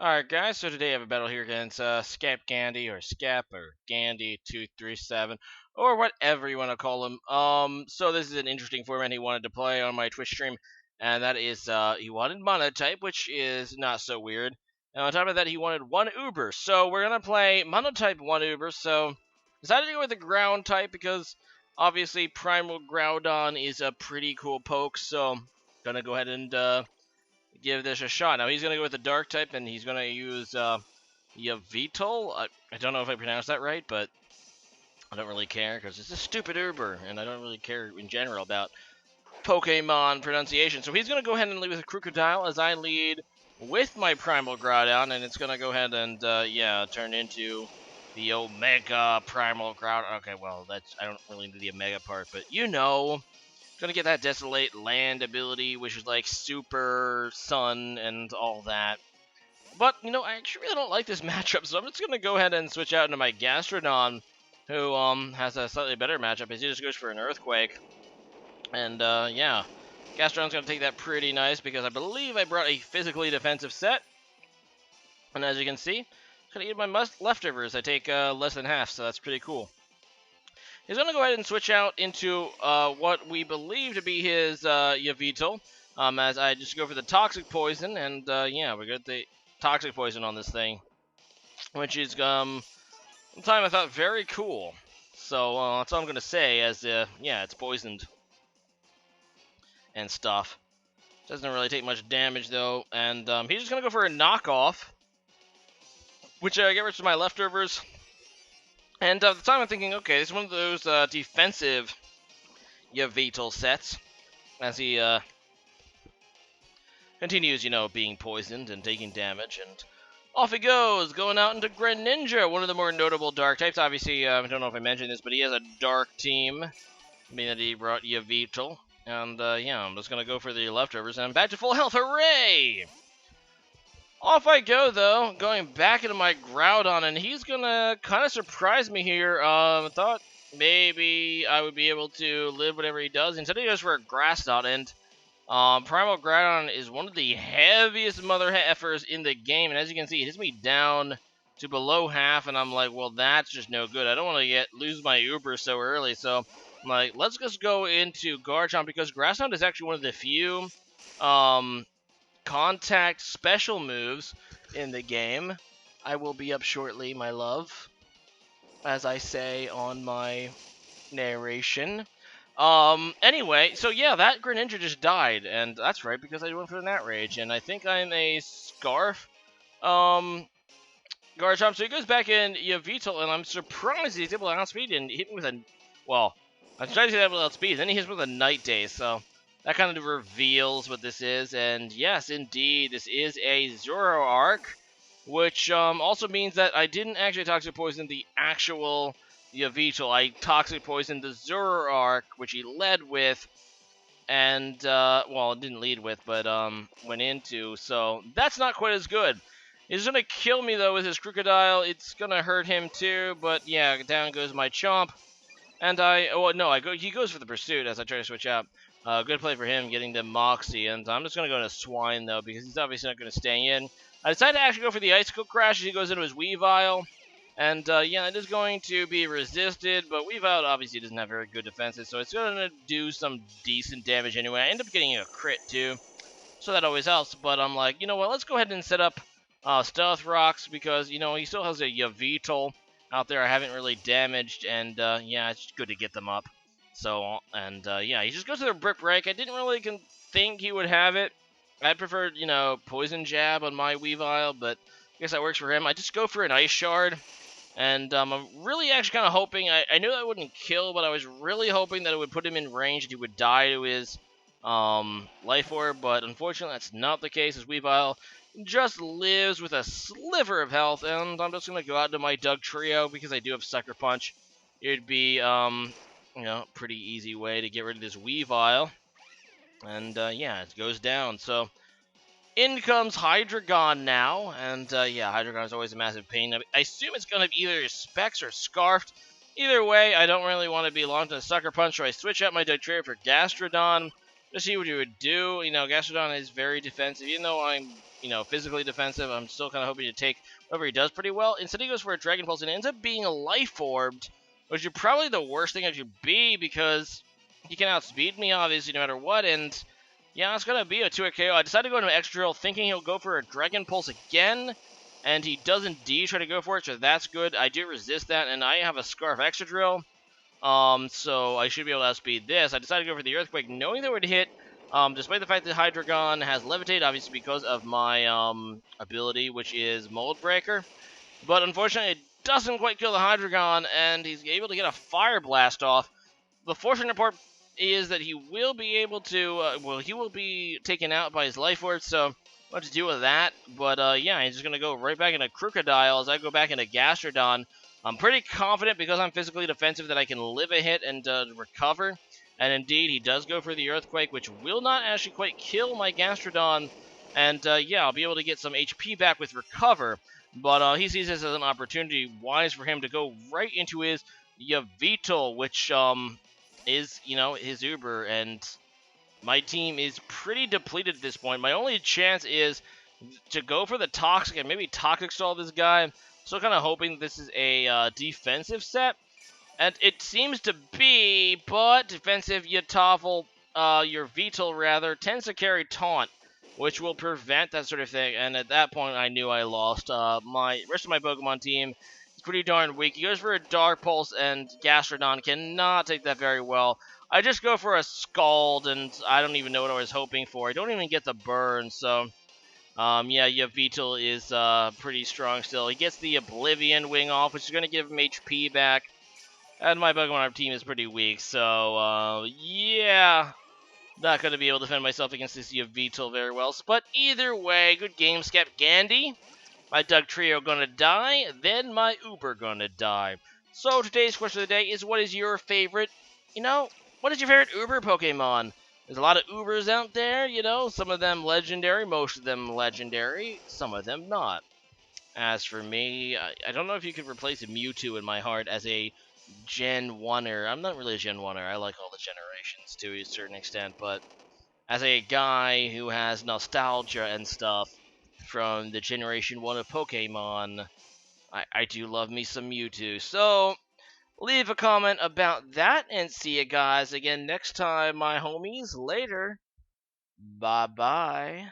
Alright guys, so today I have a battle here against Scap Gandy or Scap or Gandy237 or whatever you want to call him. So this is an interesting format he wanted to play on my Twitch stream, and that is he wanted Monotype, which is not so weird. And on top of that, he wanted one Uber. So we're gonna play Monotype one Uber. So decided to go with the Ground type because obviously Primal Groudon is a pretty cool poke. So gonna go ahead and give this a shot. Now he's going to go with the dark type, and he's going to use Yveltal. I don't know if I pronounced that right, but I don't really care because it's a stupid Uber, and I don't really care in general about Pokemon pronunciation. So he's going to go ahead and lead with a Crocodile as I lead with my Primal Groudon, and it's going to go ahead and, yeah, turn into the Omega Primal Groudon. Okay, well, I don't really need the Omega part, but you know. Gonna get that Desolate Land ability, which is like Super Sun and all that. But, you know, I actually really don't like this matchup, so I'm just gonna go ahead and switch out into my Gastrodon, who has a slightly better matchup, as he just goes for an Earthquake. And, yeah. Gastrodon's gonna take that pretty nice, because I believe I brought a physically defensive set. And as you can see, gonna eat my leftovers. I take less than half, so that's pretty cool. He's going to go ahead and switch out into what we believe to be his Yveltal, as I just go for the Toxic Poison, and yeah, we got the Toxic Poison on this thing, which is, time I thought very cool. So that's all I'm going to say, as, yeah, it's poisoned and stuff. Doesn't really take much damage, though, and he's just going to go for a knockoff, which I get rid of my leftovers. And at the time, I'm thinking, okay, this is one of those defensive Yveltal sets, as he continues, you know, being poisoned and taking damage, and off he goes, going out into Greninja, one of the more notable dark types. Obviously, I don't know if I mentioned this, but he has a dark team, meaning that he brought Yveltal, and yeah, I'm just gonna go for the leftovers, and I'm back to full health, hooray! Off I go, though, going back into my Groudon, and he's gonna kind of surprise me here. I thought maybe I would be able to live whatever he does. Instead, he goes for a Grass Knot, and Primal Groudon is one of the heaviest mother effers in the game, and as you can see, it hits me down to below half, and I'm like, well, that's just no good. I don't want to lose my Uber so early, so I'm like, let's just go into Garchomp, because Grass Knot is actually one of the few, contact special moves in the game. I will be up shortly, my love, as I say on my narration. Anyway, so yeah, that Greninja just died, and that's right, because I went for the Nat Rage, and I think I'm a Scarf, Garchomp, so he goes back in Yveltal, and I'm surprised he's able to outspeed and hit me with a, well, I'm trying to say that able to outspeed, then he hits with a Night Day, so that kind of reveals what this is, and yes, indeed, this is a Zoroark, which also means that I didn't actually Toxic Poison the actual Yveltal. I Toxic Poisoned the Zoroark, which he led with, and, well, it didn't lead with, but went into, so that's not quite as good. He's gonna kill me, though, with his Crocodile. It's gonna hurt him, too, but yeah, down goes my Chomp. And he goes for the Pursuit as I try to switch out. Good play for him, getting the Moxie, and I'm just gonna go into Swine, though, because he's obviously not gonna stay in. I decided to actually go for the Icicle Crash as he goes into his Weavile. And, yeah, it is going to be resisted, but Weavile obviously doesn't have very good defenses, so it's going to do some decent damage anyway. I end up getting a crit, too, so that always helps. But I'm like, you know what, let's go ahead and set up Stealth Rocks, because, you know, he still has a Yveltal out there I haven't really damaged, and, yeah, it's good to get them up. So, and, yeah, he just goes to the Brick Break. I didn't really think he would have it. I preferred, you know, Poison Jab on my Weavile, but I guess that works for him. I just go for an Ice Shard. And I'm really actually kind of hoping, I knew that wouldn't kill, but I was really hoping that it would put him in range and he would die to his Life Orb, but unfortunately that's not the case, as Weavile just lives with a sliver of health, and I'm just going to go out to my Dugtrio because I do have Sucker Punch. It'd be, you know, pretty easy way to get rid of this Weavile, and yeah, it goes down, so in comes Hydreigon now, and yeah, Hydreigon is always a massive pain. I assume it's going to be either Specs or Scarfed. Either way, I don't really want to be locked in a Sucker Punch, so I switch out my Dugtrio for Gastrodon to see what he would do. You know, Gastrodon is very defensive, even though I'm physically defensive. I'm still kind of hoping to take whatever he does pretty well. Instead, he goes for a Dragon Pulse and it ends up being a Life Orbed, which is probably the worst thing I should be because he can outspeed me, obviously, no matter what. And yeah, it's going to be a 2-hit KO. I decided to go into an extra drill thinking he'll go for a Dragon Pulse again. And he does indeed try to go for it, so that's good. I do resist that, and I have a Scarf Extra Drill. So I should be able to outspeed this. I decided to go for the Earthquake, knowing that it would hit. Despite the fact that Hydreigon has Levitate, obviously because of my ability, which is Mold Breaker. But unfortunately, it doesn't quite kill the Hydreigon, and he's able to get a Fire Blast off. The fortunate part is that he will be able to, he will be taken out by his Life Orb, so what to do with that. But yeah, he's just going to go right back into Crocodile as I go back into Gastrodon. I'm pretty confident because I'm physically defensive that I can live a hit and recover. And indeed, he does go for the Earthquake, which will not actually quite kill my Gastrodon. And yeah, I'll be able to get some HP back with Recover. But he sees this as an opportunity wise for him to go right into his Yveltal, which is, his Uber. And my team is pretty depleted at this point. My only chance is to go for the Toxic and maybe Toxic Stall this guy. Still kind of hoping this is a defensive set. And it seems to be, but defensive Yveltal, your Yveltal rather, tends to carry Taunt, which will prevent that sort of thing. And at that point, I knew I lost. My rest of my Pokemon team is pretty darn weak. He goes for a Dark Pulse, and Gastrodon cannot take that very well. I just go for a Scald, and I don't even know what I was hoping for. I don't even get the burn, so yeah, Yveltal is pretty strong still. He gets the Oblivion Wing off, which is going to give him HP back. And my Pokemon team is pretty weak, so, yeah. Not going to be able to defend myself against this Yveltal very well. But either way, good game, Skep Gandy. My Doug Trio gonna die, then my Uber gonna die. So today's question of the day is, what is your favorite, what is your favorite Uber Pokemon? There's a lot of Ubers out there, some of them legendary, most of them legendary, some of them not. As for me, I don't know if you could replace a Mewtwo in my heart as a Gen 1er. I'm not really a Gen 1er. I like all the generations to a certain extent, but as a guy who has nostalgia and stuff from the Generation 1 of Pokemon, I do love me some Mewtwo. So, leave a comment about that, and see you guys again next time, my homies. Later. Bye-bye.